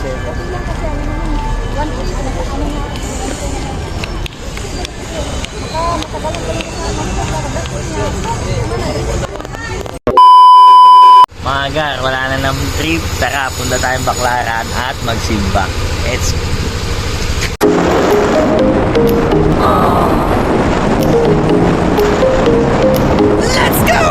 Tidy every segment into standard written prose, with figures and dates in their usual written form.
Mga gar, wala na ng trip. Tara, punta tayong Baclaran at magsimba. Let's go. Let's go!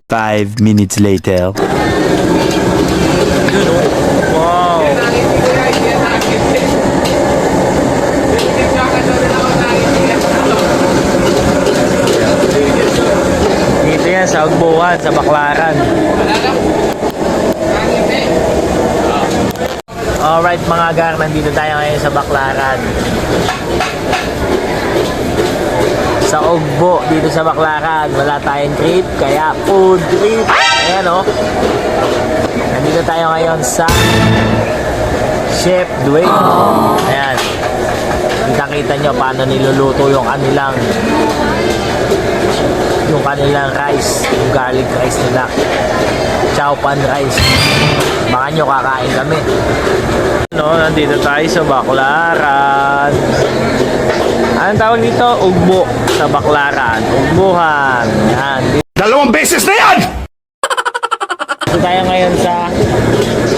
5 minutes later. Wow! Dito yan sa Ugbuhan, sa Baclaran. Alright mga gar, nandito tayo ngayon sa Baclaran. Sa Ugbo, dito sa Baclaran. Wala tayong trip, kaya food trip. Ayan o. Nandito tayo ngayon sa Chef Dwayne. Ayan. Kita-kita nyo paano niluluto yung kanilang rice. Yung garlic rice nila. Chow pan rice. Baka nyo kakain kami. No, nandito tayo sa Baclaran. Anong tawag dito? Ugbo sa Baclaran. Ugbuhan. Yan. 2 beses na yan! Dito tayo ngayon sa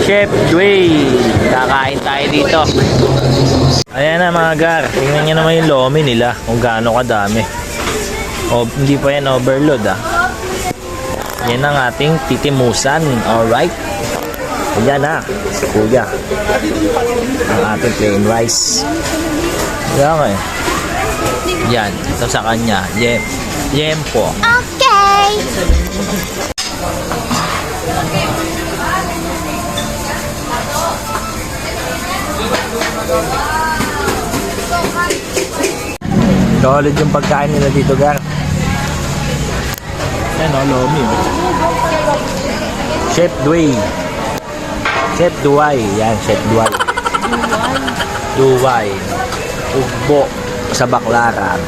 Chef Dwayne. Kakain tayo dito. Ayan na mga gar. Tingnan nyo naman yung lomi nila. Kung gaano kadami. O, hindi pa yan overload ah. Yan ang ating titimusan. Alright. Ayan na. Si Kuya. Ang ating plain rice. Yan nga eh. Yan, ito sa kanya. Yempo. Okay. Solid yung pagkain nila dito, gar. Yan o, lomi. Chef Dwayne. Chef Duway. Yan, Chef Duway. Duway. Ugbo sa Baclaran.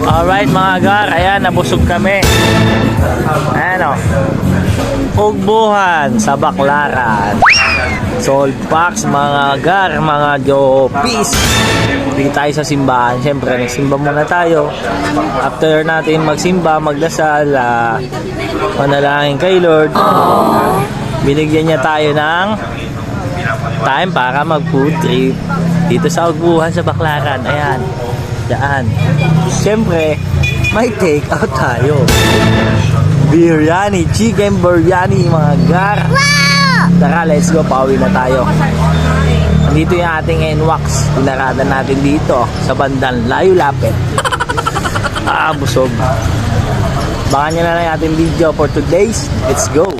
Alright mga gar, ayan, nabusog kami. Ayan o. Ugbuhan sa Baclaran. Sold packs mga gar, mga jopis. Dito tayo sa simbahan. Siyempre, nagsimba muna tayo. After natin magsimba, magdasal, manalangin kay Lord. Binigyan niya tayo ng time para mag-food trip dito sa Ugbuhan sa Baclaran. Ayan. Daan. Siyempre, may take out tayo. Biryani, chicken biryani mga gar. Tara, let's go. Pauwi na tayo. Nandito yung ating NWAX. Pinarada natin dito sa bandang Layo Lapit. Busog. Baka nyo na lang yung ating video for today's. Let's go.